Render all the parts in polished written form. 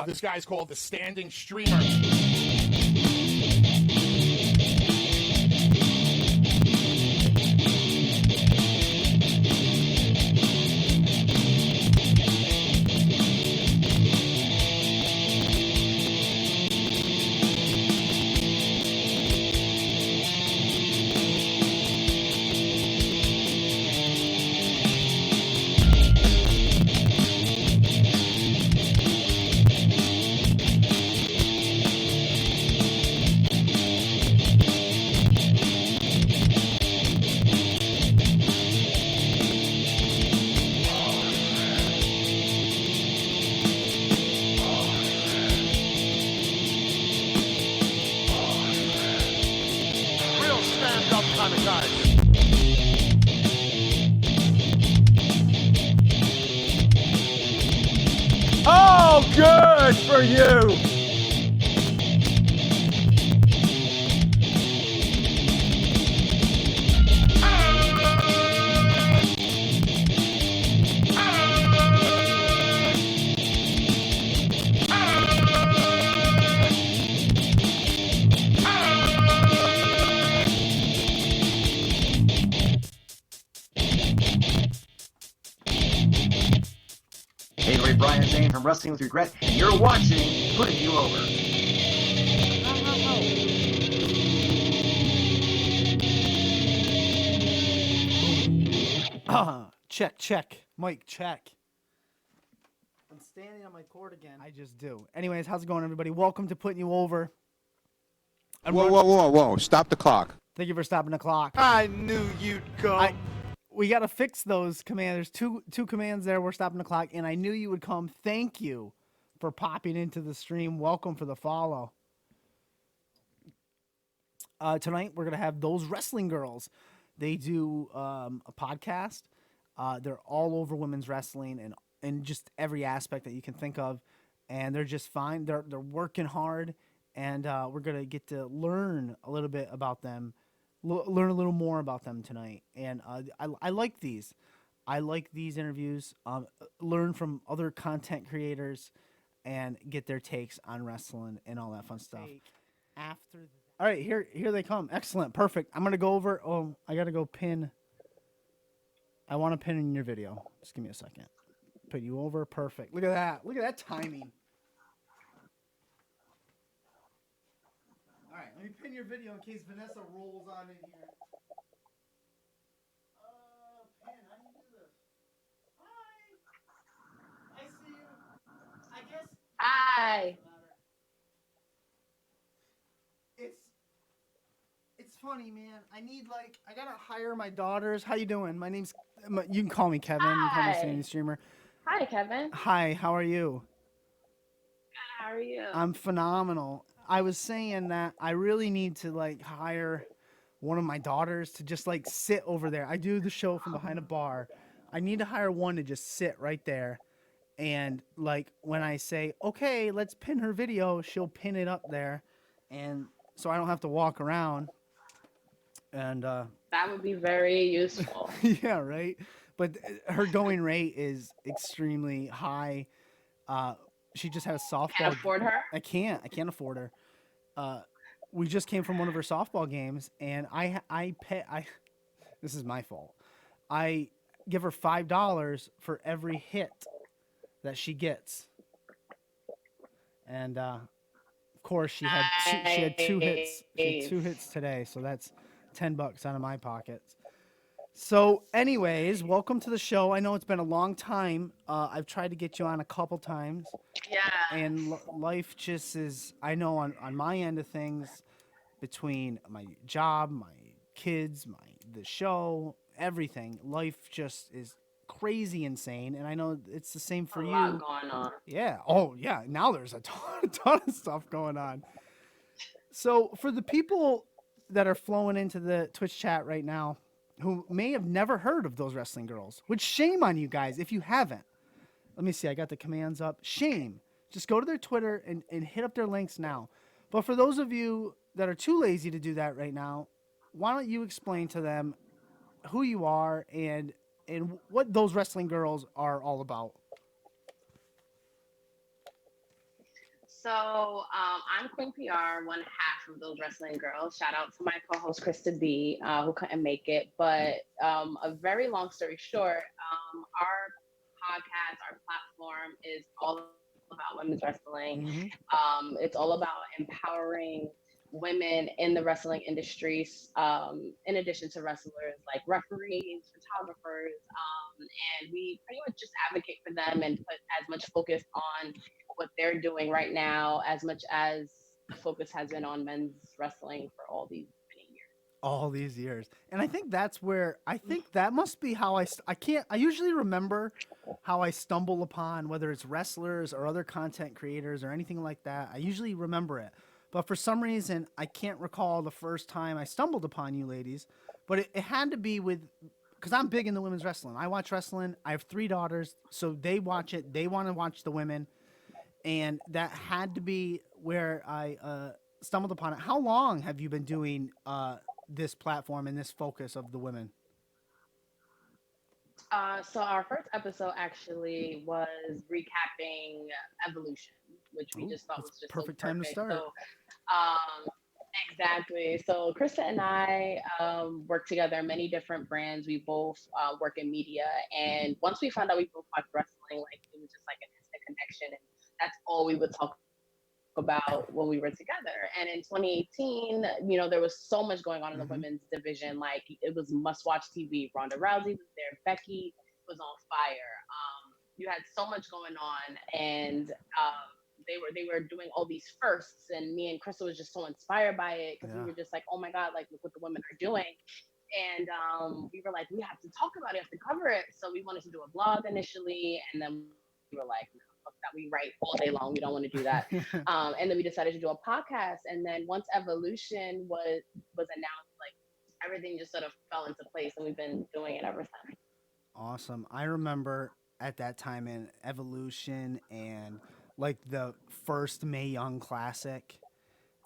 This guy's called the Standing Streamer. Real stand-up kind of guy. Oh, good for you. Hey, Ray Brian Zane from Wrestling with Regret, and you're watching Putting You Over. Check. Mike, check. I'm standing on my court again. I just do. Anyways, how's it going, everybody? Welcome to Putting You Over. Whoa. Stop the clock. Thank you for stopping the clock. I knew you'd come. We got to fix those commands. There's two commands there. We're stopping the clock, and I knew you would come. Thank you for popping into the stream. Welcome for the follow. Tonight, we're going to have Those Wrestling Girls. They do a podcast. They're all over women's wrestling and just every aspect that you can think of, and they're just fine. They're working hard, and we're going to get to learn a little bit about them. Learn a little more about them tonight, and I like these. I like these interviews. Learn from other content creators, and get their takes on wrestling and all that fun stuff. All right, here they come. Excellent, perfect. I'm gonna go over. Oh, I gotta go pin. I want to pin in your video. Just give me a second. Put you over. Perfect. Look at that. Look at that timing. All right, let me pin your video in case Vanessa rolls on in here. Pin, how do you do this? Hi. I see you. I guess. Hi. It's funny, man. I gotta hire my daughters. How you doing? You can call me Kevin. You can call me Hi. Sandy Streamer. Hi, Kevin. Hi, how are you? How are you? I'm phenomenal. I was saying that I really need to hire one of my daughters to just sit over there. I do the show from behind a bar. I need to hire one to just sit right there. And when I say, okay, let's pin her video, she'll pin it up there. And so I don't have to walk around. And That would be very useful. yeah, right. But her going rate is extremely high. She just had a softball. Can't afford her? I can't afford her. We just came from one of her softball games, and I pay. This is my fault. I give her $5 for every hit that she gets, and of course she had two hits. She had 2 hits today, so that's $10 out of my pockets. So, anyways, welcome to the show. I know it's been a long time. I've tried to get you on a couple times. Yeah. And life just is, I know on my end of things, between my job, my kids, the show, everything, life just is crazy insane. And I know it's the same for a you. lot going on. Yeah. Oh, yeah. Now there's a ton of stuff going on. So for the people that are flowing into the Twitch chat right now, who may have never heard of Those Wrestling Girls, which shame on you guys if you haven't. Let me see. I got the commands up. Shame. Just go to their Twitter and hit up their links now. But for those of you that are too lazy to do that right now, why don't you explain to them who you are and what Those Wrestling Girls are all about? I'm Queen PR, one half of those wrestling girls. Shout out to my co-host Krista B, who couldn't make it. But a very long story short, our podcast, our platform is all about women's wrestling. It's all about empowering women in the wrestling industries, in addition to wrestlers like referees, photographers, and we pretty much just advocate for them and put as much focus on what they're doing right now as much as the focus has been on men's wrestling for all these many years. All these years. And I think that's where I think that must be how I usually remember how I stumble upon whether it's wrestlers or other content creators or anything like that. I usually remember it. But for some reason, I can't recall the first time I stumbled upon you ladies. But it had to be because I'm big into women's wrestling. I watch wrestling. I have 3 daughters, so they watch it. They want to watch the women. And that had to be where I stumbled upon it. How long have you been doing this platform and this focus of the women? So our first episode actually was recapping Evolution, which we just thought was just perfect so time to start. So, exactly. So Krista and I work together in many different brands. We both work in media, and once we found out we both watched wrestling, like it was just like an instant connection, and that's all we would talk about when we were together. And in 2018, there was so much going on in the women's division. Like it was must-watch TV. Ronda Rousey was there. Becky was on fire. You had so much going on, and they were doing all these firsts. And me and Crystal was just so inspired by it because we were just like, oh my God, like look what the women are doing. And we were like, we have to talk about it, we have to cover it. So we wanted to do a blog initially, and then we were like, that we write all day long. We don't want to do that. And then we decided to do a podcast. And then once Evolution was announced, like everything just sort of fell into place, and we've been doing it ever since. Awesome. I remember at that time in Evolution and like the first Mae Young Classic.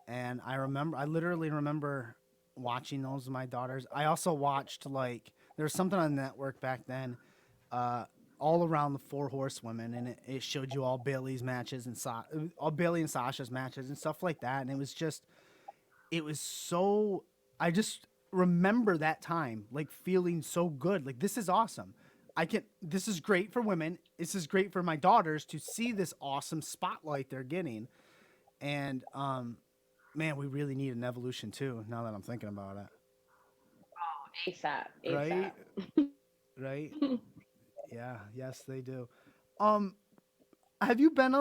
And I literally remember watching those with my daughters. I also watched there was something on the network back then, all around the 4 Horsewomen, and it showed you all Bailey's matches and all Bailey and Sasha's matches and stuff like that. And I just remember that time, like feeling so good. Like, this is awesome. This is great for women. This is great for my daughters to see this awesome spotlight they're getting. And, man, we really need an Evolution too, now that I'm thinking about it. Oh, ASAP. Right? Right? Yeah, yes, they do. Have you been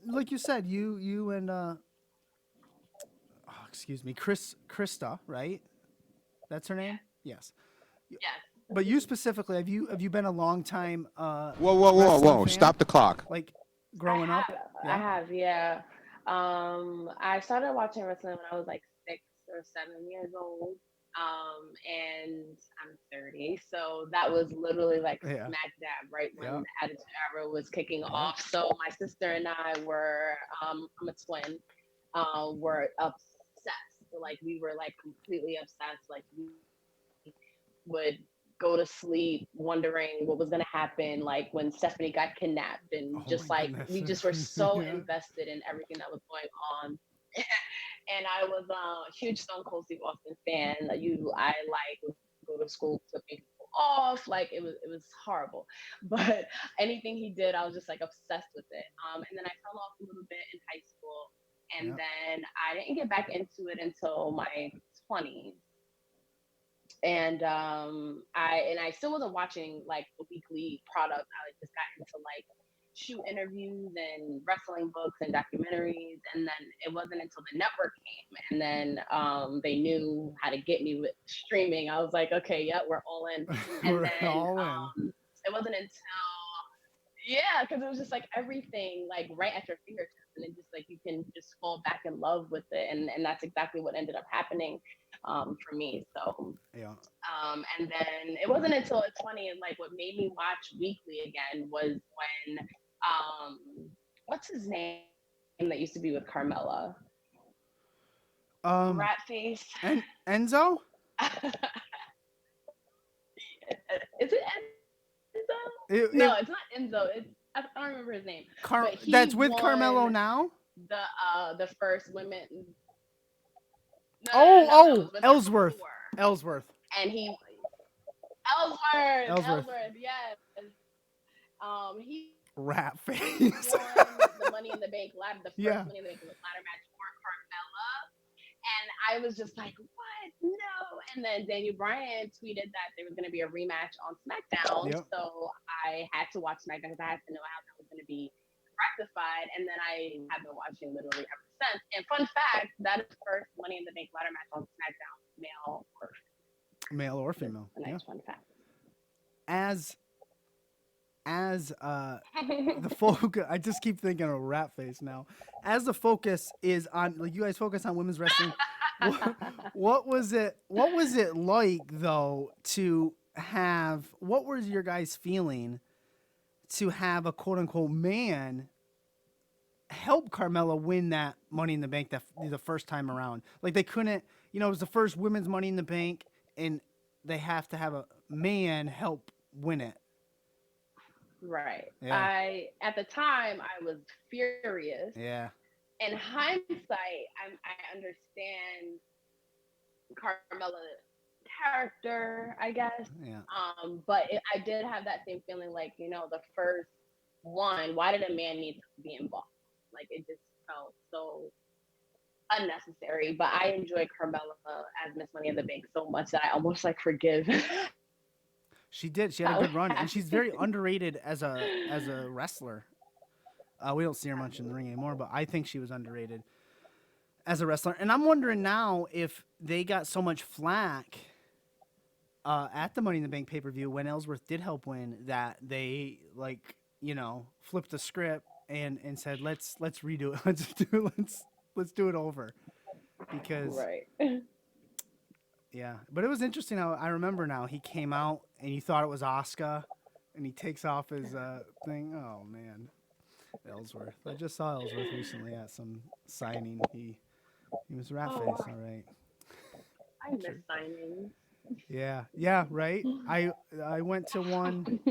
like you said, you and Krista, right? That's her name? Yes. Yes. But you specifically, have you been a long time Whoa. fan? Stop the clock. Like growing up? I have, yeah. I started watching wrestling when I was like 6 or 7 years old. And I'm 30, so that was literally like smack dab right when the Attitude Era was kicking off. So my sister and I were, I'm a twin, were obsessed. So, like we were like completely obsessed. Like we would go to sleep wondering what was gonna happen, like when Stephanie got kidnapped, and we just were so invested in everything that was going on. And I was a huge Stone Cold Steve Austin fan. I would go to school, flipping people off. Like it was horrible. But anything he did, I was just like obsessed with it. And then I fell off a little bit in high school, and then I didn't get back into it until my 20s. And I still wasn't watching like the weekly product. I just got into like shoot interviews and wrestling books and documentaries, and then it wasn't until the network came, and then they knew how to get me with streaming. I was like, okay, yeah, we're all in. And then all in. It wasn't until because it was just like everything like right at your fingertips, and it just like you can just fall back in love with it, and that's exactly what ended up happening for me. So and then it wasn't until it's funny, and like what made me watch weekly again was when what's his name that used to be with Carmella? Rat face. Enzo? Is it Enzo? No, it's not Enzo. I don't remember his name. That's with won... Carmelo now? the first women. Ellsworth. Ellsworth. And he Ellsworth, yes. He Rat face. won the Money in the Bank ladder, the first Yeah. Money in the Bank ladder match for Carmella. And I was just like, what? No. And then Daniel Bryan tweeted that there was going to be a rematch on SmackDown. Yep. So I had to watch SmackDown because I had to know how that was going to be rectified. And then I have been watching literally ever since. And fun fact, that is the first Money in the Bank ladder match on SmackDown, male or female. Male or female. A nice fun fact. As the focus, I just keep thinking of rat face now. As the focus is on, like, you guys focus on women's wrestling. what was it like though to have? What was your guys' feeling to have a quote unquote man help Carmella win that Money in the Bank the first time around? Like, they couldn't, it was the first women's Money in the Bank, and they have to have a man help win it. Right. Yeah. At the time I was furious. Yeah. In hindsight, I understand Carmella's character, I guess. Yeah. But I did have that same feeling, like, the first one, why did a man need to be involved? Like, it just felt so unnecessary. But I enjoy Carmella as Miss Money in the Bank so much that I almost forgive. She did. She had a good run, and she's very underrated as a wrestler. We don't see her much in the ring anymore, but I think she was underrated as a wrestler. And I'm wondering now if they got so much flack at the Money in the Bank pay-per-view when Ellsworth did help win that they flipped the script and said let's redo it. Let's do it over, because right. Yeah, but it was interesting how I remember now he came out and you thought it was Asuka, and he takes off his thing. Oh man, Ellsworth. I just saw Ellsworth recently at some signing. He was rat face. All right. I miss signings. Yeah, right. I went to one.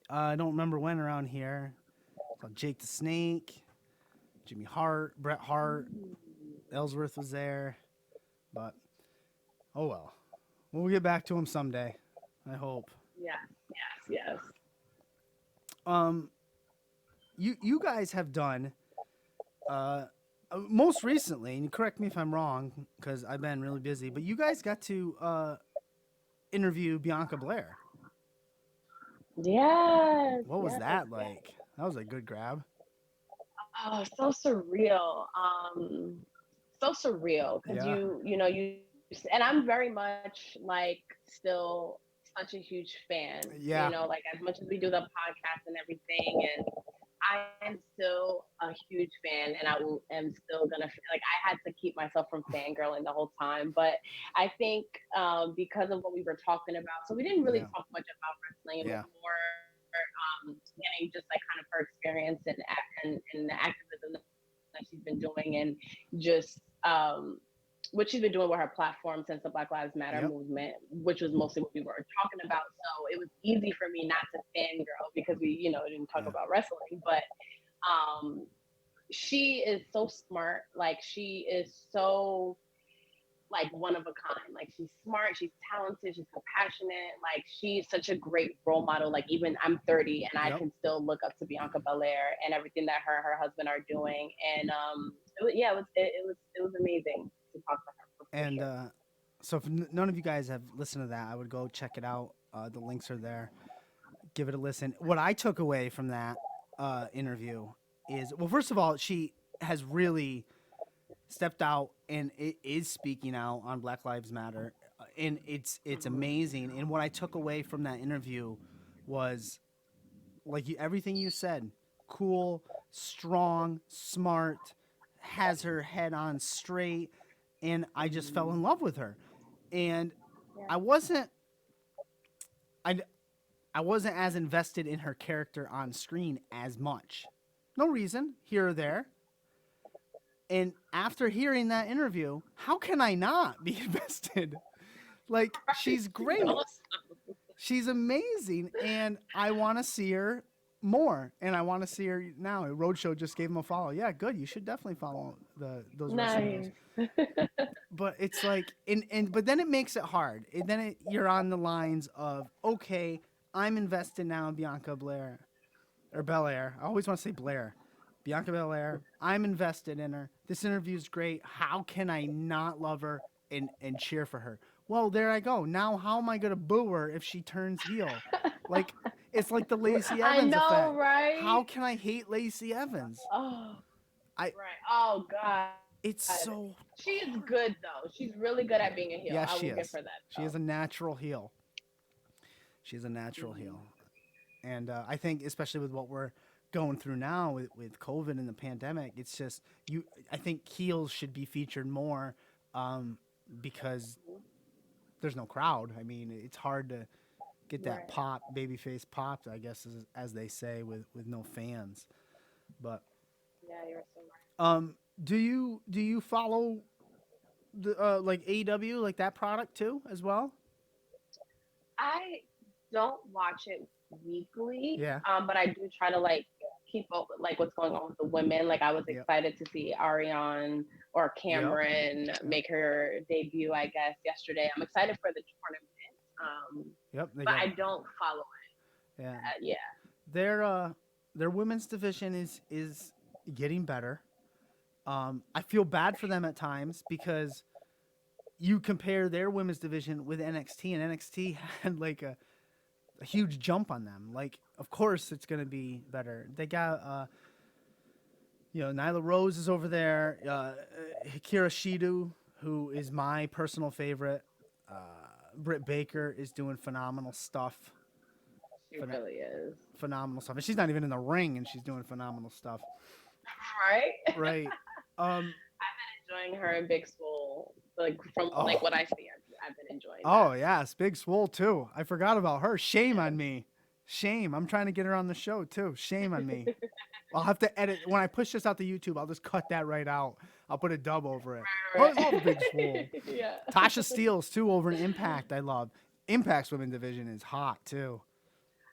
I don't remember when around here. Saw Jake the Snake, Jimmy Hart, Bret Hart, Ellsworth was there, but. Oh well, we'll get back to him someday, I hope. Yes. You guys have done, most recently, and correct me if I'm wrong, because I've been really busy, but you guys got to interview Bianca Belair. Yes. What was that like? That was a good grab. Oh, so surreal. Because you. And I'm very much still such a huge fan. Yeah. As much as we do the podcast and everything, and I am still a huge fan, and am still gonna I had to keep myself from fangirling the whole time. But I think because of what we were talking about, so we didn't really talk much about wrestling. It was more getting just kind of her experience and the activism that she's been doing, and just what she's been doing with her platform since the Black Lives Matter movement, which was mostly what we were talking about. So it was easy for me not to fangirl because we, didn't talk about wrestling. But she is so smart. She is so one of a kind. She's smart, she's talented, she's compassionate. She's such a great role model. Even I'm 30 and I can still look up to Bianca Belair and everything that her and her husband are doing. And it was amazing to talk to her. And sure. So if none of you guys have listened to that, I would go check it out. The links are there. Give it a listen. What I took away from that interview is, well, first of all, she has really stepped out and it is speaking out on Black Lives Matter, and it's amazing. And what I took away from that interview was everything you said: cool, strong, smart, has her head on straight, and I just fell in love with her. And I wasn't as invested in her character on screen as much. No reason, here or there. And after hearing that interview, how can I not be invested? She's great. She's amazing, and I want to see her more, and I want to see her now. Roadshow just gave him a follow. Yeah, good. You should definitely follow those wrestling girls. Nice. But it's like, but then it makes it hard. You're on the lines of, okay, I'm invested now in Bianca Blair or Belair. I always want to say Blair. Bianca Belair. I'm invested in her. This interview's great. How can I not love her and cheer for her? Well, there I go. Now, how am I gonna boo her if she turns heel? Like, it's like the Lacey I Evans know, effect. right? How can I hate Lacey Evans? Oh, I- right. Oh God. It's so. She is good though. She's really good at being a heel. Yeah, I she will give is. her that. She is a natural heel. She's a natural heel, and I think especially with what we're going through now with COVID and the pandemic, it's just I think heels should be featured more, because there's no crowd. I mean, it's hard to get that Right. pop, babyface popped, I guess, as they say, with no fans. But Yeah, you're so right. do you follow the like AEW, like that product too as well? I don't watch it weekly. Yeah. But I do try to like keep up with like what's going on with the women. Like I was Yep. excited to see Ariane or Cameron make her debut, I guess, yesterday. I'm excited for the tournament. Yep. They But got- I don't follow it. yeah. Yeah. Their women's division is getting better. I feel bad for them at times because you compare their women's division with NXT, and NXT had like a huge jump on them. Like, of course it's gonna be better. They got Nyla Rose is over there. Hikaru Shido, who is my personal favorite. Britt Baker is doing phenomenal stuff. She really is. Phenomenal stuff. And she's not even in the ring, and she's doing phenomenal stuff. Right? Right. Enjoying her in Big Swole. Like from like what I see, I've been enjoying. Oh, yes. Big Swole, too. I forgot about her. Shame on me. Shame. I'm trying to get her on the show, too. Shame on me. I'll have to edit. When I push this out to YouTube, I'll just cut that right out. I'll put a dub over it. Right. I love Big Swole. Yeah. Tasha Steelz, too, over in Impact. I love. Impact's women division is hot, too.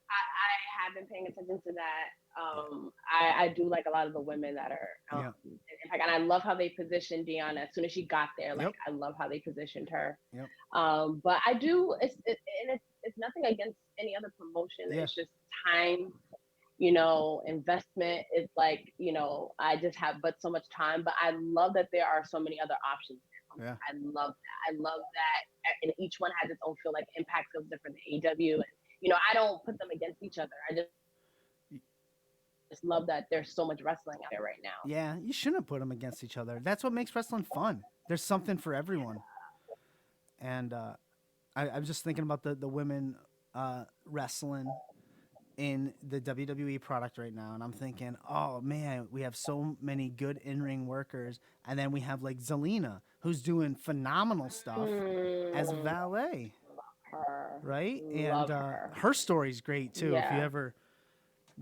I have been paying attention to that. I do like a lot of the women that are in Impact, and I love how they positioned Deanna as soon as she got there. Like I love how they positioned her. Yep. But I do. It's nothing against any other promotion. Yeah. It's just time. Investment. It's like I just have but so much time. But I love that there are so many other options. Yeah. I love that. I love that, and each one has its own feel. Like Impact feels different than AEW, and I don't put them against each other. I just love that there's so much wrestling out there right now. Yeah, you shouldn't put them against each other. That's what makes wrestling fun. There's something for everyone. And I'm just thinking about the women wrestling in the WWE product right now, and I'm thinking, oh man, we have so many good in-ring workers, and then we have like Zelina, who's doing phenomenal stuff as valet, right? Love And her story's great too. If you Yeah. ever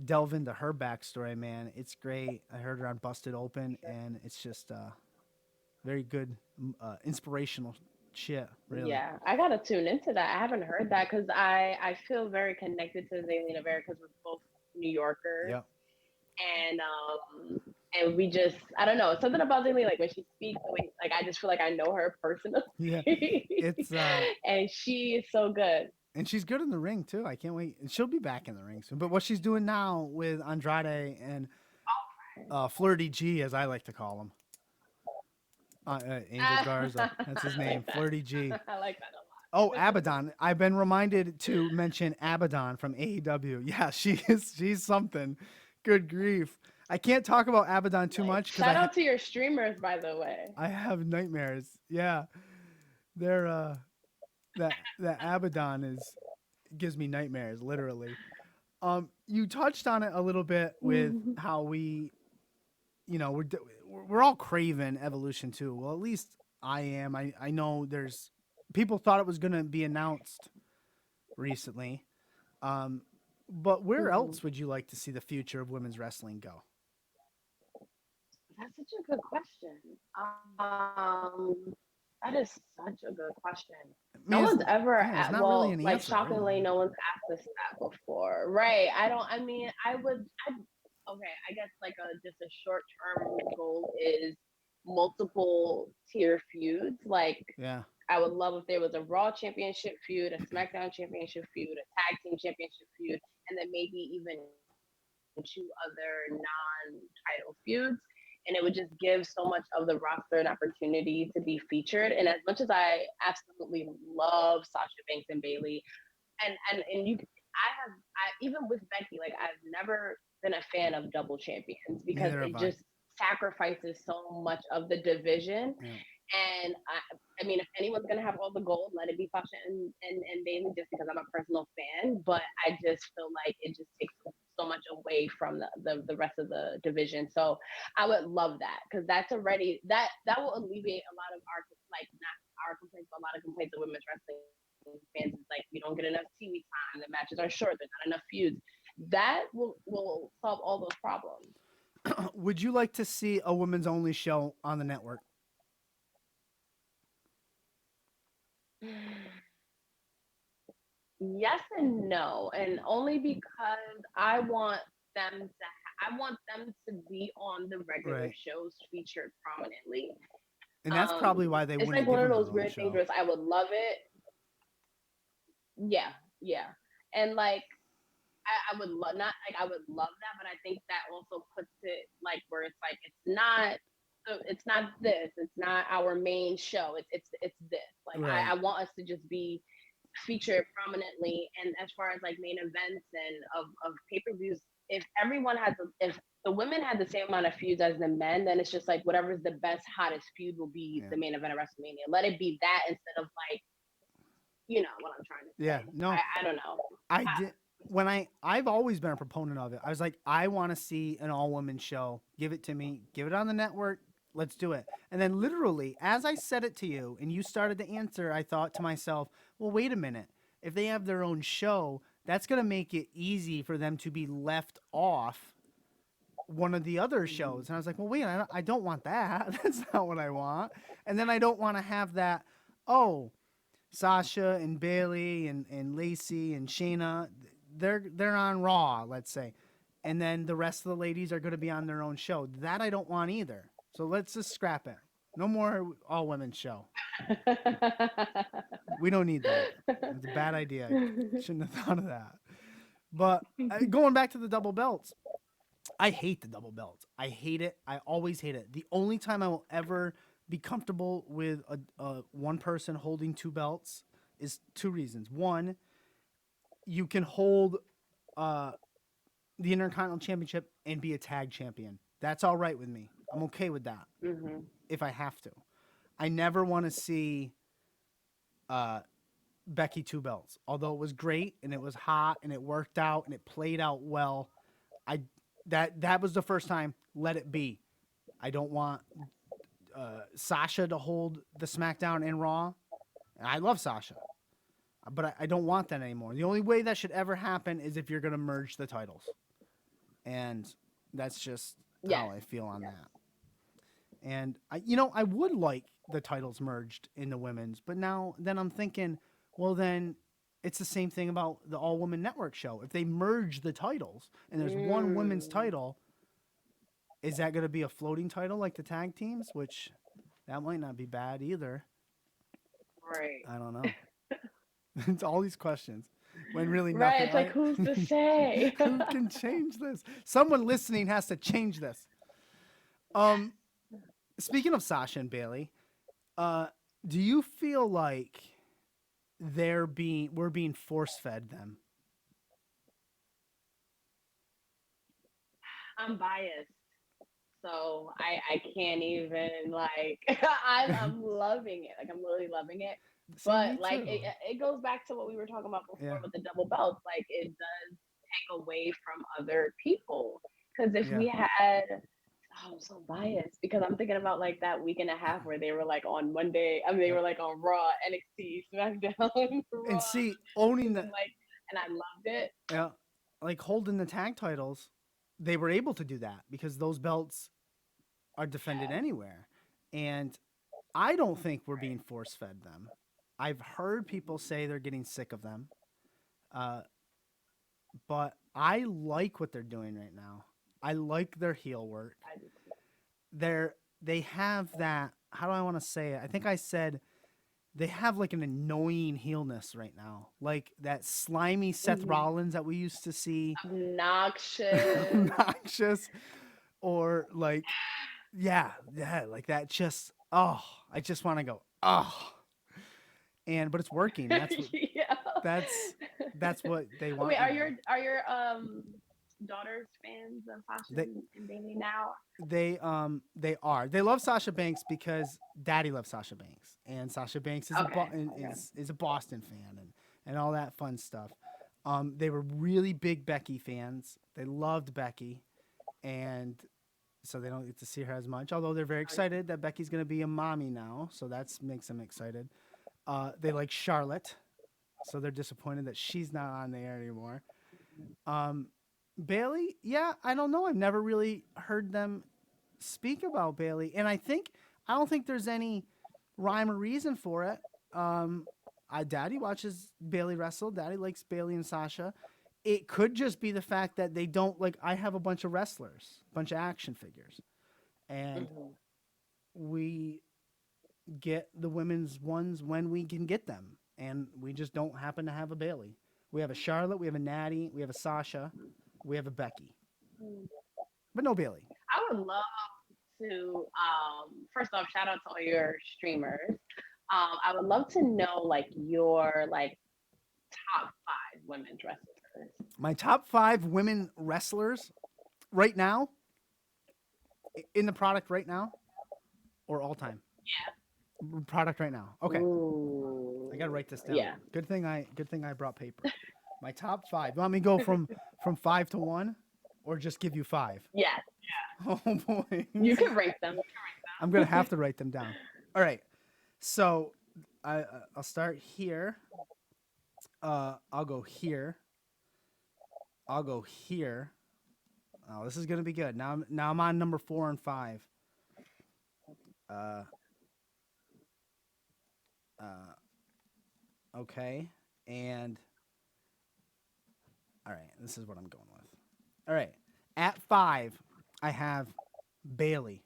delve into her backstory, man, it's great. I heard her on Busted Open, and it's just very good, inspirational shit. Really. Yeah, I gotta tune into that. I haven't heard that because I feel very connected to Zelina Vega because we're both New Yorkers. Yep. And we just, I don't know, something about Zelina, like when she speaks, like I just feel like I know her personally. Yeah. It's and she is so good. and she's good in the ring too. I can't wait. And she'll be back in the ring soon. But what she's doing now with Andrade and Flirty G, as I like to call him. Angel Garza. That's his name. Flirty G. I like that a lot. Oh, Abaddon. I've been reminded to mention Abaddon from AEW. Yeah, she's something. Good grief. I can't talk about Abaddon too much Shout out to your streamers, by the way. I have nightmares. Yeah. They're that Abaddon gives me nightmares, literally. You touched on it a little bit with how we, we're all craving evolution too. Well, at least I am. I know there's people thought it was going to be announced recently. But where else would you like to see the future of women's wrestling go? That's such a good question. That is such a good question. No Man, one's ever there's not well, really an like answer. shockingly, no one's asked us that before, right? I mean, okay, I guess like just a short term goal is multiple tier feuds. Like Yeah. I would love if there was a Raw Championship feud, a SmackDown Championship feud, a Tag Team Championship feud, and then maybe even two other non-title feuds. And it would just give so much of the roster an opportunity to be featured. And as much as I absolutely love Sasha Banks and Bailey, and I even with Becky, like I've never been a fan of double champions because Neither it have I. just sacrifices so much of the division. Yeah. And I mean, if anyone's gonna have all the gold, let it be Sasha and Bailey, just because I'm a personal fan. But I just feel like it just takes so much away from the rest of the division. So I would love that because that's already that will alleviate a lot of our like not our complaints, but a lot of complaints of women's wrestling fans. It's like we don't get enough TV time, the matches are short, there's not enough feuds. That will solve all those problems. Would you like to see a women's only show on the network? Yes and no, and only because I want I want them to be on the regular Right. shows featured prominently. And that's probably why they It's wouldn't like one give of them those their own weird things show. where I would love it. Yeah, yeah, and like I would love not like I would love that, but I think that also puts it like where it's like it's not this, it's not our main show. It's this. Like Right. I want us to just be featured prominently, and as far as like main events and of pay-per-views, if the women had the same amount of feuds as the men, then it's just like whatever's the best hottest feud will be the main event of WrestleMania. Let it be that instead of like, you know what I'm trying to say. Yeah, no. I don't know. I did when I've always been a proponent of it. I was like, I want to see an all women show. Give it to me. Give it on the network. Let's do it. And then literally, as I said it to you and you started to answer, I thought to myself, well, wait a minute. If they have their own show, that's going to make it easy for them to be left off one of the other shows. And I was like, well, wait, I don't want that. That's not what I want. And then I don't want to have that, oh, Sasha and Bailey and Lacey and Shayna, they're on Raw, let's say. And then the rest of the ladies are going to be on their own show. That I don't want either. So let's just scrap it. No more all women show. We don't need that. It's a bad idea. I shouldn't have thought of that. But going back to the double belts, I hate the double belts. I hate it. I always hate it. The only time I will ever be comfortable with a one person holding two belts is two reasons. One, you can hold the Intercontinental Championship and be a tag champion. That's all right with me. I'm okay with that if I have to. I never want to see Becky two belts. Although it was great and it was hot and it worked out and it played out well, that was the first time. Let it be. I don't want Sasha to hold the SmackDown and Raw. And I love Sasha, but I don't want that anymore. The only way that should ever happen is if you're going to merge the titles. And that's just how I feel on that. And I would like the titles merged in the women's, but then I'm thinking, well, then it's the same thing about the all women network show. If they merge the titles and there's one women's title, is that going to be a floating title like the tag teams? Which that might not be bad either. Right. I don't know. It's all these questions when really nothing. Right. It's like, who's to say? Who can change this? Someone listening has to change this. Speaking of Sasha and Bailey, do you feel like we're being force fed them? I'm biased, so I can't even like. I'm loving it. Like I'm really loving it. See, me But like too. it goes back to what we were talking about before Yeah. with the double belts. Like it does take away from other people. Because if we had, I'm so biased because I'm thinking about like that week and a half where they were like on Monday. I mean, they were like on Raw, NXT, SmackDown, Raw, And see, owning the and I loved it. yeah, like holding the tag titles, they were able to do that because those belts are defended anywhere. And I don't think we're being force fed them. I've heard people say they're getting sick of them. But I like what they're doing right now. I like their heel work. I do too. They have that, how do I want to say it? I think I said they have like an annoying heelness right now. Like that slimy Seth Rollins that we used to see. Obnoxious. Obnoxious. Or like, yeah, like that just, oh, I just want to go, oh. But it's working. That's what, Yeah. that's what they want. Wait, are your daughters fans of Sasha and Bailey now? They are. They love Sasha Banks because Daddy loves Sasha Banks, and Sasha Banks is is a Boston fan and all that fun stuff. They were really big Becky fans. They loved Becky, and so they don't get to see her as much. Although they're very excited that Becky's gonna be a mommy now, so that makes them excited. They like Charlotte, so they're disappointed that she's not on the air anymore. Bailey, yeah, I don't know. I've never really heard them speak about Bailey, and I don't think there's any rhyme or reason for it. Daddy watches Bailey wrestle. Daddy likes Bailey and Sasha. It could just be the fact that they don't like. I have a bunch of wrestlers, a bunch of action figures, and we get the women's ones when we can get them, and we just don't happen to have a Bailey. We have a Charlotte, we have a Natty, we have a Sasha, we have a Becky, but no Bailey. I would love to first off, shout out to all your streamers. I would love to know like your top 5 women's wrestlers. My top 5 women wrestlers right now in the product right now or all time? Yeah. Product right now. Okay. Ooh. I gotta write this down. Yeah. Good thing I brought paper. My top 5. You want me to go from 5 to 1, or just give you 5? Yeah. Oh boy. You can rank them. I'm gonna have to write them down. All right. So I'll start here. I'll go here. I'll go here. Oh, this is gonna be good. Now I'm on number 4 and 5. Okay, and all right, this is what I'm going with. All right, at 5, I have Bailey.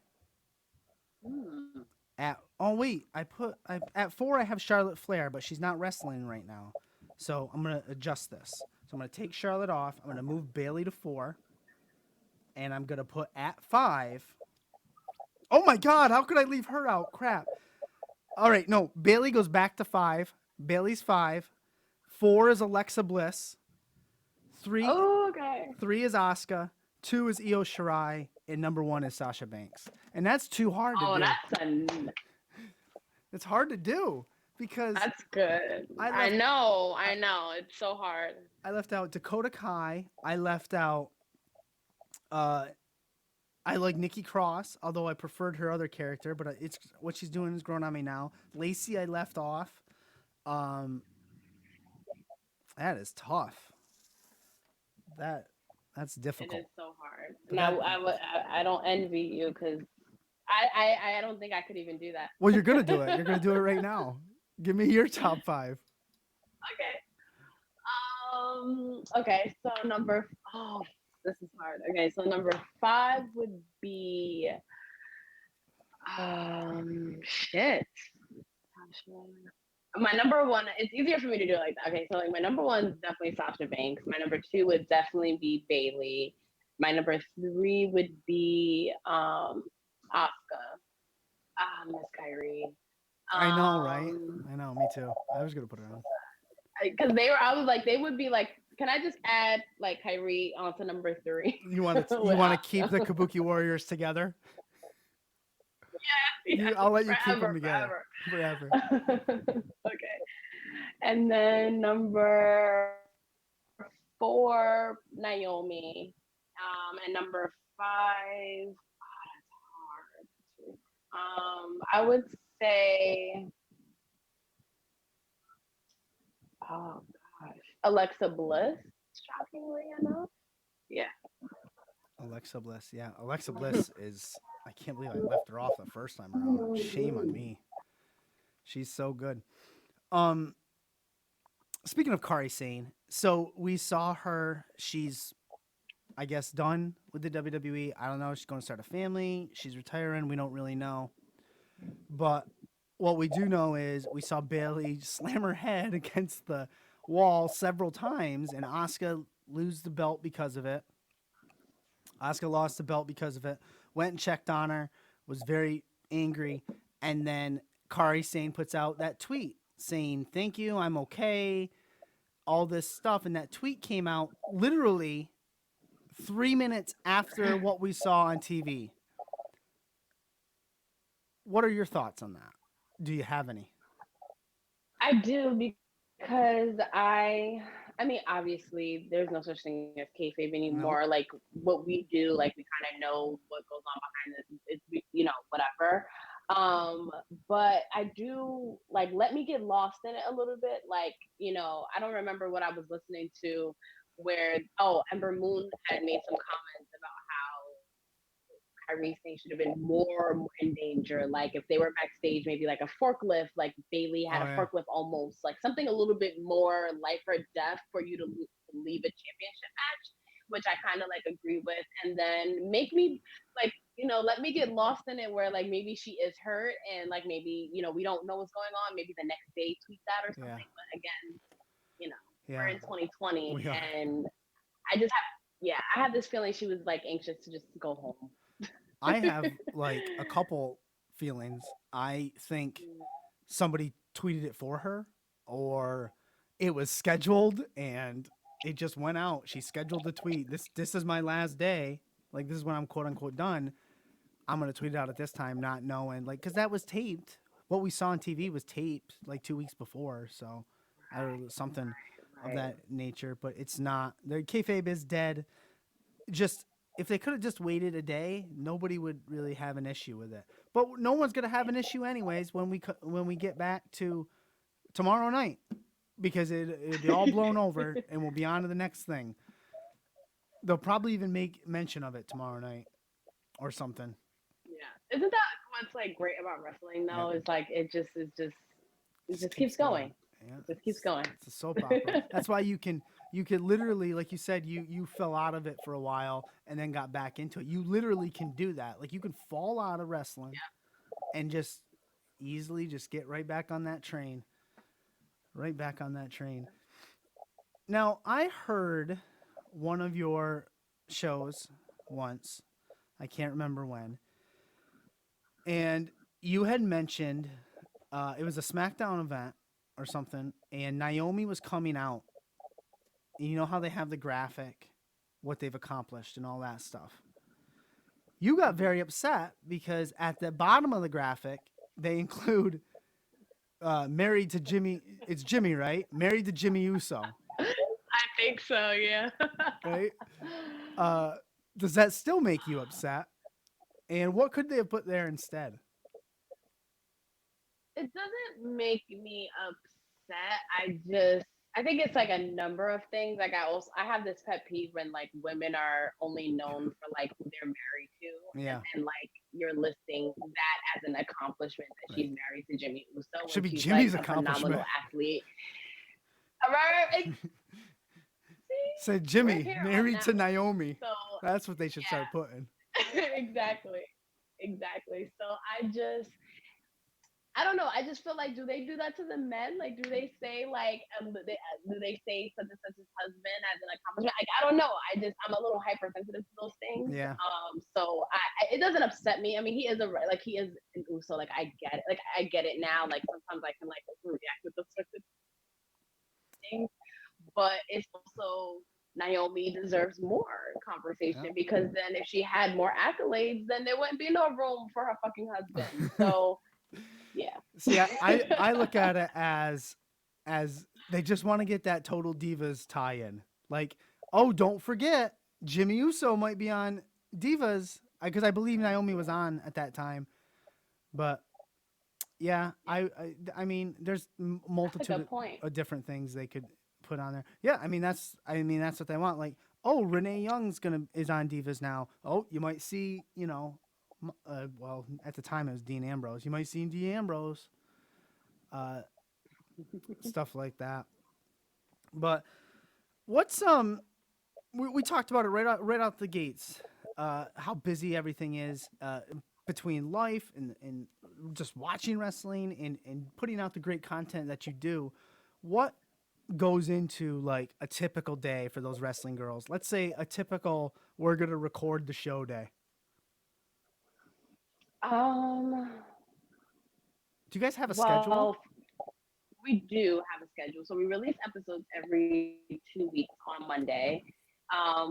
At 4, I have Charlotte Flair, but she's not wrestling right now, so I'm gonna adjust this. So I'm gonna take Charlotte off. I'm gonna move Bailey to 4, and I'm gonna put at 5. Oh my God, how could I leave her out? Crap. All right, no, Bailey goes back to 5. Bailey's 5. 4 is Alexa Bliss. 3 is Asuka. 2 is Io Shirai, and number 1 is Sasha Banks. And that's too hard to do. It's hard to do because that's good. I know. It's so hard. I left out Dakota Kai. I left out I like Nikki Cross, although I preferred her other character, but it's what she's doing is growing on me now. Lacey I left off. That is tough. That's difficult. It is so hard. Now I don't envy you because I don't think I could even do that. Well, you're gonna do it. You're gonna do it right now. Give me your top 5. Okay. Okay. So this is hard. Okay. So number 5 would be shit. My number 1, it's easier for me to do it like that. Okay, so my number 1 is definitely Sasha Banks. My number 2 would definitely be Bailey. My number 3 would be Asuka. Miss Kyrie. I know, right? I know, me too. I was gonna put her on. Because they would be like, can I just add like Kyrie onto number 3? You want to keep the Kabuki Warriors together? Yeah. I'll let you keep them together forever. Okay. And then number 4, Naomi. And number 5, that's hard. I would say, oh gosh, Alexa Bliss. Shockingly enough, yeah. Alexa Bliss, yeah. Alexa Bliss is. I can't believe I left her off the first time around. Shame on me. She's so good. Um, Speaking of Kari Sane, so we saw her. She's, I guess, done with the WWE. I don't know. She's going to start a family. She's retiring. We don't really know. But what we do know is we saw Bailey slam her head against the wall several times, and Asuka lose the belt because of it. Asuka lost the belt because of it. Went and checked on her. Was very angry, and then Kari Sane puts out that tweet saying, "Thank you, I'm okay," all this stuff. And that tweet came out literally 3 minutes after what we saw on TV. What are your thoughts on that? Do you have any? I do because I mean, obviously, there's no such thing as kayfabe anymore. Like what we do, like we kind of know what goes on behind this. It's whatever. But I do like let me get lost in it a little bit. Like I don't remember what I was listening to where Ember Moon had made some comments about how Kyrie Sane should have been more in danger. Like if they were backstage, maybe like a forklift, like Bailey had a forklift almost, like something a little bit more life or death for you to leave a championship match, which I kind of like agree with. And then make me like, let me get lost in it where like maybe she is hurt and like maybe, we don't know what's going on. Maybe the next day tweet that or something. Yeah. But again, we're in 2020 and I have this feeling she was like anxious to just go home. I have like a couple feelings. I think somebody tweeted it for her, or it was scheduled and it just went out. She scheduled the tweet. This is my last day. Like this is when I'm quote unquote done. I'm gonna tweet it out at this time, not knowing because that was taped. What we saw on TV was taped like 2 weeks before, so something of that nature. But it's not. The kayfabe is dead. Just. If they could have just waited a day, nobody would really have an issue with it. But no one's gonna have an issue anyways when we get back to tomorrow night, because it'll be all blown over and we'll be on to the next thing. They'll probably even make mention of it tomorrow night or something. Yeah, isn't that what's like great about wrestling though? Yeah. It's like it just keeps going. Yeah. It just keeps going. It's a soap opera. That's why you can literally, like you said, you fell out of it for a while and then got back into it. You literally can do that. Like you can fall out of wrestling and just easily just get right back on that train. Right back on that train. Now, I heard one of your shows once. I can't remember when. And you had mentioned it was a SmackDown event or something, and Naomi was coming out. And you know how they have the graphic, what they've accomplished and all that stuff. You got very upset because at the bottom of the graphic, they include married to Jimmy. It's Jimmy, right? Married to Jimmy Uso. I think so, yeah. Right? Does that still make you upset? And what could they have put there instead? It doesn't make me upset. I think it's like a number of things. Like I have this pet peeve when like women are only known for like who they're married to. Yeah. And like you're listing that as an accomplishment that she's married to Jimmy Uso. Should be Jimmy's like accomplishment. A phenomenal athlete. Right. So Jimmy married to Naomi. So, that's what they should start putting. Exactly. So I don't know. I just feel like, do they do that to the men? Like, do they say like, do they say such and such's husband as an accomplishment? Like, I don't know. I'm a little hypersensitive to those things. Yeah. So it doesn't upset me. I mean, he is an Uso. Like, I get it. Like, I get it now. Like, sometimes I can like react with those sorts of things. But it's also Naomi deserves more conversation because then if she had more accolades, then there wouldn't be no room for her fucking husband. So. Yeah. See, I look at it as they just want to get that Total Divas tie-in. Like, oh, don't forget, Jimmy Uso might be on Divas, because I believe Naomi was on at that time. But yeah, I mean, there's multitude of different things they could put on there. Yeah, I mean that's what they want. Like, oh, Renee Young's is on Divas now. Oh, you might see, well, at the time it was Dean Ambrose. You might see Dean Ambrose uh, stuff like that. But what's we talked about it right out the gates. How busy everything is between life and just watching wrestling and putting out the great content that you do. What goes into like a typical day for those wrestling girls? Let's say a typical we're gonna record the show day. Um, Do you guys have a schedule? well, we do have a schedule. So we release episodes every 2 weeks on Monday.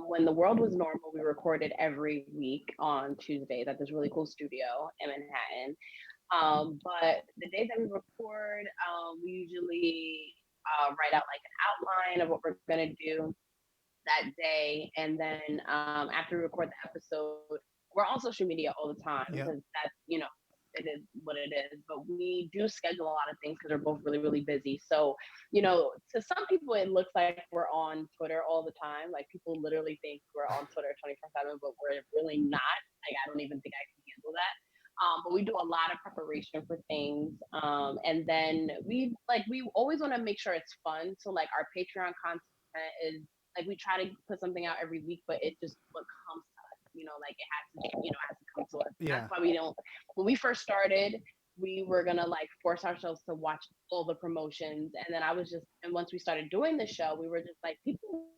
When the world was normal, we recorded every week on Tuesdays at this really cool studio in Manhattan. But the days that we record, we usually write out like an outline of what we're gonna do that day, and then after we record the episode, we're on social media all the time Yeah. because that's it is what it is. But we do schedule a lot of things because we're both really busy. So to some people it looks like we're on Twitter all the time. Like people literally think we're on Twitter 24/7, but we're really not. Like I don't even think I can handle that. But we do a lot of preparation for things, and then we always want to make sure it's fun. So like our Patreon content is like we try to put something out every week, but it just what comes to us. Like it has to come to us. Yeah. That's why we don't. When we first started, we were gonna like force ourselves to watch all the promotions, and then and once we started doing the show, we were just like people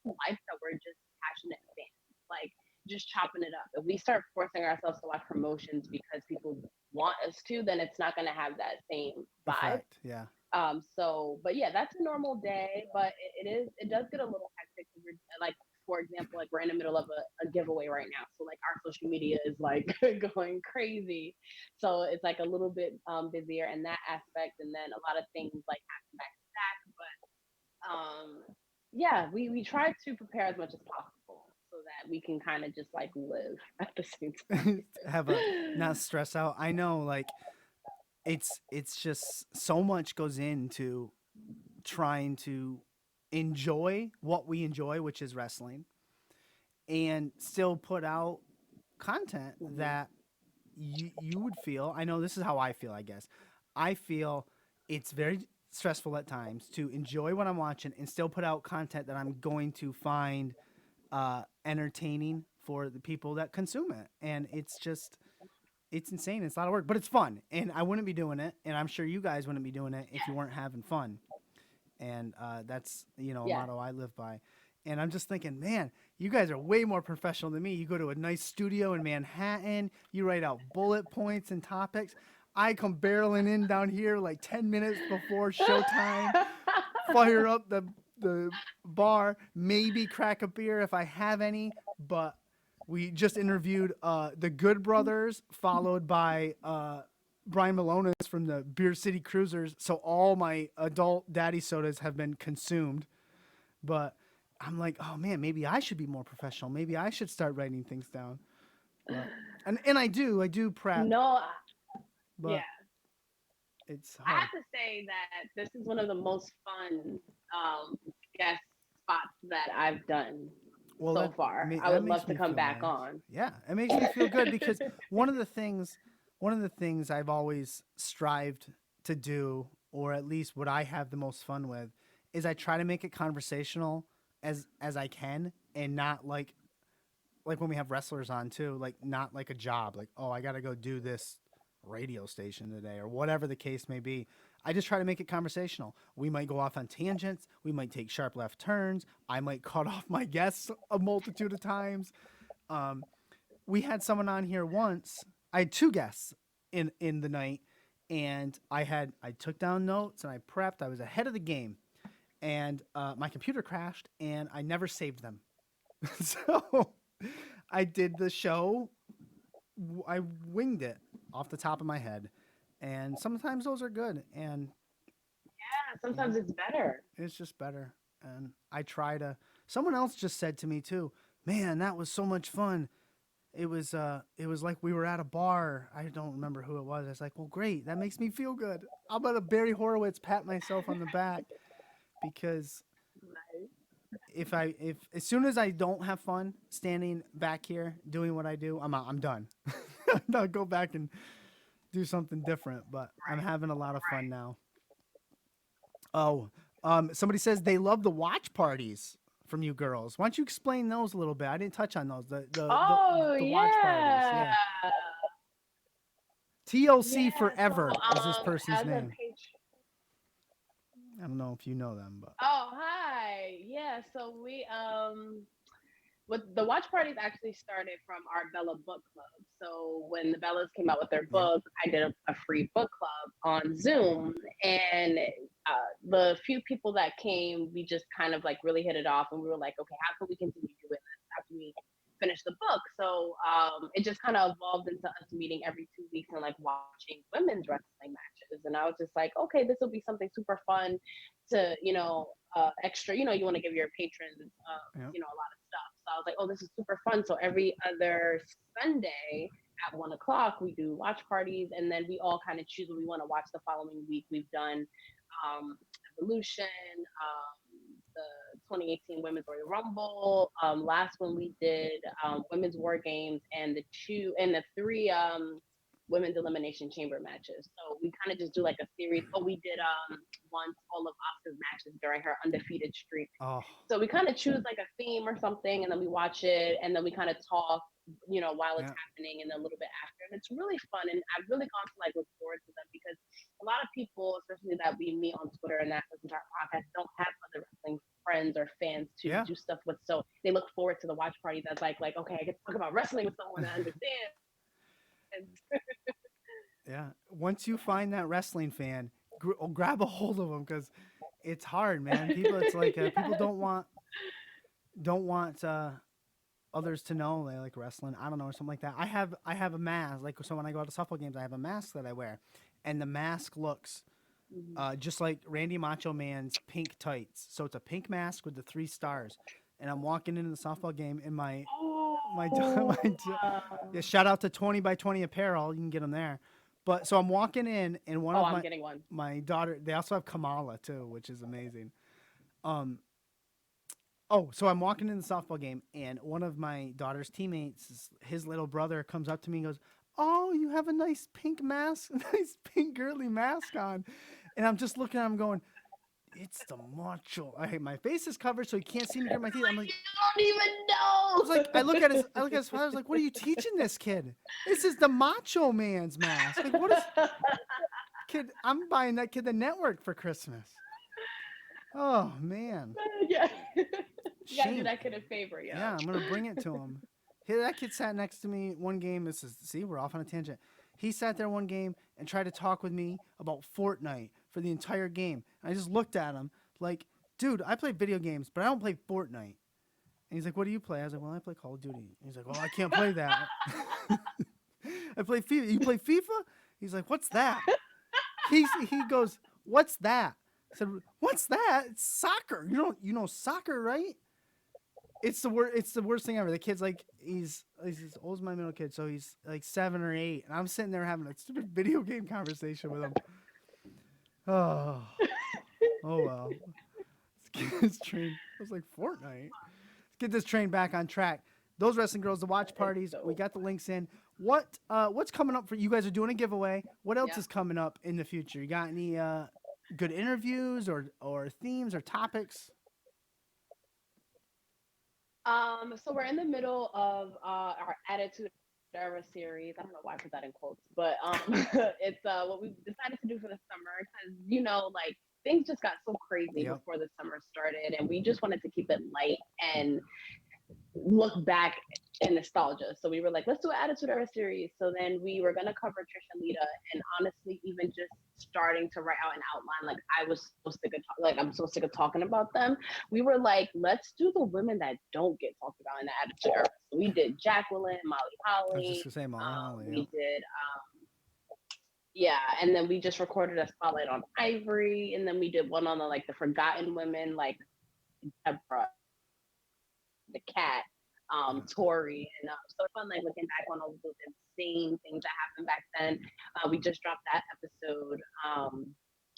like that we're just passionate fans, like just chopping it up. If we start forcing ourselves to watch promotions because people want us to, then it's not gonna have that same vibe. Effect, yeah. But yeah, that's a normal day, but it does get a little hectic. Like, for example, like we're in the middle of a giveaway right now. So like our social media is like going crazy. So it's like a little bit busier in that aspect. And then a lot of things like happen back to back. But yeah, we try to prepare as much as possible so that we can kind of just like live at the same time. Have a not stress out. I know, like it's just so much goes into trying to enjoy what we enjoy, which is wrestling, and still put out content that you would feel. I know this is how I feel. I guess I feel it's very stressful at times to enjoy what I'm watching and still put out content that I'm going to find entertaining for the people that consume it. And it's insane. It's a lot of work, but it's fun. And I wouldn't be doing it. And I'm sure you guys wouldn't be doing it if you weren't having fun. And that's, a motto I live by. And I'm just thinking, man, you guys are way more professional than me. You go to a nice studio in Manhattan. You write out bullet points and topics. I come barreling in down here like 10 minutes before showtime, fire up the bar, maybe crack a beer if I have any. But we just interviewed the Good Brothers, followed by Brian Malonis from the Beer City Cruisers. So all my adult daddy sodas have been consumed. But I'm like, oh man, maybe I should be more professional. Maybe I should start writing things down. But, and I do prep. No, But yeah. It's I hard. have to say that this is one of the most fun guest spots that I've done so that far. ma- I that would makes love to me come feel back nice. on. Yeah, it makes me feel good because one of the things I've always strived to do, or at least what I have the most fun with, is I try to make it conversational as I can, and not like when we have wrestlers on too, like not like a job, like, oh, I got to go do this radio station today or whatever the case may be. I just try to make it conversational. We might go off on tangents. We might take sharp left turns. I might cut off my guests a multitude of times. We had someone on here once. I had two guests in the night, and I took down notes and I prepped. I was ahead of the game, and my computer crashed and I never saved them. So I did the show. I winged it off the top of my head, and sometimes those are good, and Yeah, sometimes it's better. it's just better. And I try to. Someone else just said to me too, "Man, that was so much fun. It was like we were at a bar." I don't remember who it was. I was like, "Well, great. That makes me feel good. I'm gonna Barry Horowitz pat myself on the back because if as soon as I don't have fun standing back here doing what I do, I'm out. I'm done. I'll go back and do something different, but I'm having a lot of fun now. Oh, somebody says they love the watch parties from you girls. Why don't you explain those a little bit? I didn't touch on those. Oh The watch parties. yeah. Yeah. TLC Yeah, Forever so, is this person's as a name. patron. I don't know if you know them, but Oh, hi. Yeah, so we with the watch parties actually started from our Bella book club. So when the Bellas came out with their book, I did a free book club on Zoom, and the few people that came, we just kind of like really hit it off, and we were like, okay, how can we continue doing this after we finish the book? So it just kind of evolved into us meeting every 2 weeks and like watching women's wrestling matches, and I was just like, okay, this will be something super fun to extra, you want to give your patrons a lot of stuff. So I was like, oh, this is super fun. So every other Sunday at 1 o'clock we do watch parties, and then we all kind of choose what we want to watch the following week. We've done Evolution, the 2018 Women's Royal Rumble. Last one we did Women's War Games, and the three women's elimination chamber matches. So we kind of just do like a series. Oh, we did once all of Asuka's matches during her undefeated streak. oh, So we kind of choose like a theme or something, and then we watch it, and then we kind of talk, while it's happening, and then a little bit after. And it's really fun, and I've really gone to like look forward to them, because a lot of people, especially that we meet on Twitter and that listen to our podcast, don't have other wrestling friends or fans to do stuff with. So they look forward to the watch party that's like, okay, I get to talk about wrestling with someone that understands. yeah. Once you find that wrestling fan, grab a hold of them, because it's hard, man. People, it's like people don't want others to know they like wrestling. I don't know, or something like that. I have a mask. Like, so when I go to softball games, I have a mask that I wear, and the mask looks just like Randy Macho Man's pink tights. So it's a pink mask with the 3 stars, and I'm walking into the softball game in my yeah, shout out to 20 by 20 apparel. You can get them there. But so I'm walking in, and I'm getting one. My daughter, they also have Kamala too, which is amazing. So I'm walking in the softball game, and one of my daughter's teammates, his little brother, comes up to me and goes, "Oh, you have a nice pink mask, nice pink girly mask on." And I'm just looking at him going, "It's the Macho." My face is covered, so he can't see me through my teeth. I'm like, you don't even know. I was like, I look at his father. I was like, "What are you teaching this kid? This is the Macho Man's mask. Like, what is kid? I'm buying that kid the network for Christmas." Oh man. Yeah. You gotta do Shame. that kid a favor, Yeah, I'm gonna bring it to him. Hey, that kid sat next to me one game. See, we're off on a tangent. He sat there one game and tried to talk with me about Fortnite for the entire game. And I just looked at him like, "Dude, I play video games, but I don't play Fortnite." And he's like, "What do you play?" I was like, "Well, I play Call of Duty." And he's like, "Well, I can't play that." I play FIFA. You play FIFA? He's like, "What's that?" He goes, "What's that?" I said, "What's that? It's soccer. You know soccer, right?" It's the worst thing ever. The kid's like, he's as old as my middle kid, so he's like 7 or 8, and I'm sitting there having a stupid video game conversation with him. Oh well. Let's get this train. I was like, Fortnite. Let's get this train back on track. Those wrestling girls, the watch parties. We got the links in. What's coming up for you guys? Are doing a giveaway. What else is coming up in the future? You got any good interviews or themes or topics? So we're in the middle of our Attitude Era series. I don't know why I put that in quotes, but it's what we decided to do for the summer, because like things just got so crazy before the summer started, and we just wanted to keep it light and look back in nostalgia. So we were like, let's do an Attitude Era series. So then we were gonna cover Trish and Lita, and honestly, even just starting to write out an outline, like I was so sick of I'm so sick of talking about them. We were like, let's do the women that don't get talked about in the Attitude Era. So we did Jacqueline, Molly Holly. I was just gonna say Molly Holly. We did and then we just recorded a spotlight on Ivory, and then we did one on the forgotten women, like Deborah, the Cat, Tori, and so it's fun looking back on all those insane things that happened back then. We just dropped that episode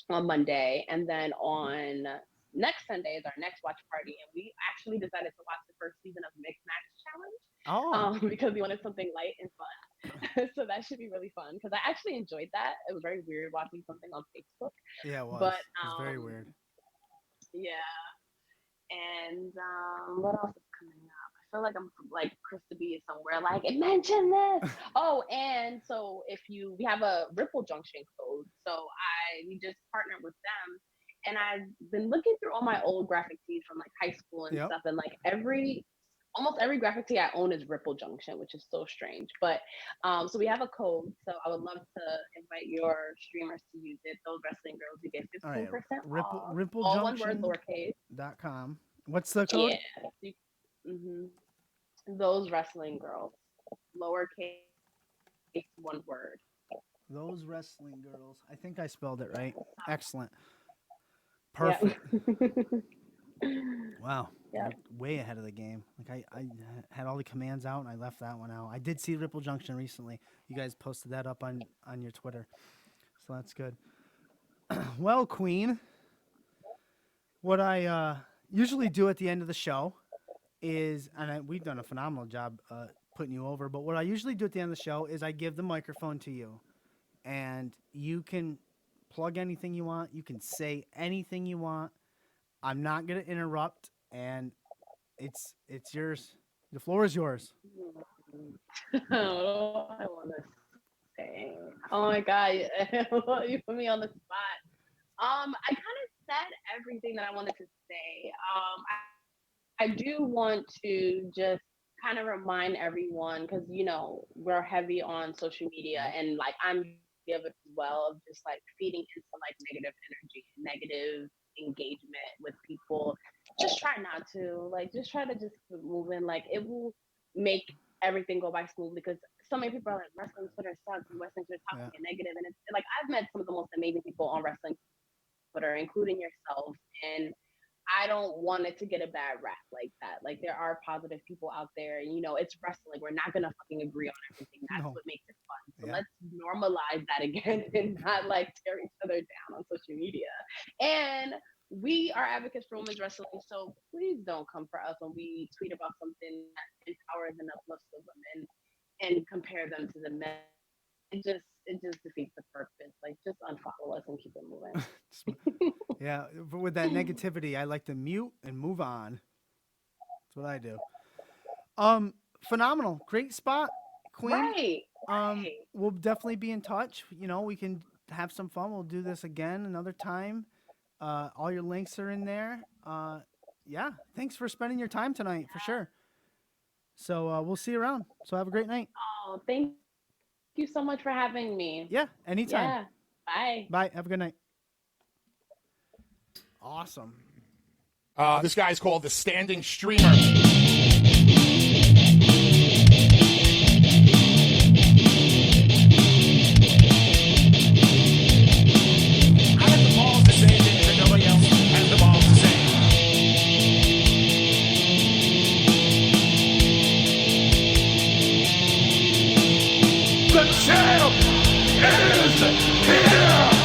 on Monday, and then on next Sunday is our next watch party, and we actually decided to watch the first season of Mixed Match Challenge because we wanted something light and fun. So that should be really fun because I actually enjoyed that. It was very weird watching something on Facebook. Yeah, it was. But It was very weird. yeah. And what else is coming up? I feel like I'm like Krista B is somewhere like mention this. Oh, and so we have a Ripple Junction code. So we just partnered with them, and I've been looking through all my old graphic tees from like high school and stuff, and like almost every graphic tee I own is Ripple Junction, which is so strange. But so we have a code. So I would love to invite your streamers to use it. Those wrestling girls, you get 15% off. Ripple all Junction. one word, lowercase. .com. What's the code? Yeah. Those wrestling girls, lowercase, one word. Those wrestling girls. I think I spelled it right. Excellent. Perfect. Yeah. Wow. Yeah. You're way ahead of the game. Like I had all the commands out and I left that one out. I did see Ripple Junction recently. You guys posted that up on your Twitter. So that's good. Well, Queen, what I usually do at the end of the show is, and we've done a phenomenal job putting you over, but what I usually do at the end of the show is I give the microphone to you. And you can plug anything you want. You can say anything you want. I'm not going to interrupt, and it's yours. The floor is yours. What do I want to say? Oh my God, you put me on the spot. I kind of said everything that I wanted to say. I do want to just kind of remind everyone, because we're heavy on social media, and like I'm guilty of it as well, of just like feeding into like negative energy, negative engagement with people. Just try not to, just try to just keep moving. Like it will make everything go by smoothly, because so many people are like, wrestling Twitter sucks, and wrestling Twitter talking negative, and it's like I've met some of the most amazing people on wrestling Twitter, including yourself, and I don't want it to get a bad rap like that. Like there are positive people out there, and it's wrestling. We're not gonna fucking agree on everything. That's what makes it fun. So let's normalize that again and not like tear each other down on social media. And we are advocates for women's wrestling, so please don't come for us when we tweet about something that empowers and uplifts the women and compare them to the men. It just defeats the purpose. Like just unfollow us and keep it moving. Yeah, but with that negativity, I like to mute and move on. That's what I do. Phenomenal, great spot, Queen. Right. We'll definitely be in touch. We can have some fun. We'll do this again another time. All your links are in there. Yeah, thanks for spending your time tonight, for sure. So we'll see you around. So have a great night. Oh, thank you so much for having me. Yeah, anytime. Yeah. Bye. Bye. Have a good night. Awesome. This guy's called the Standing Streamer. The champ is here!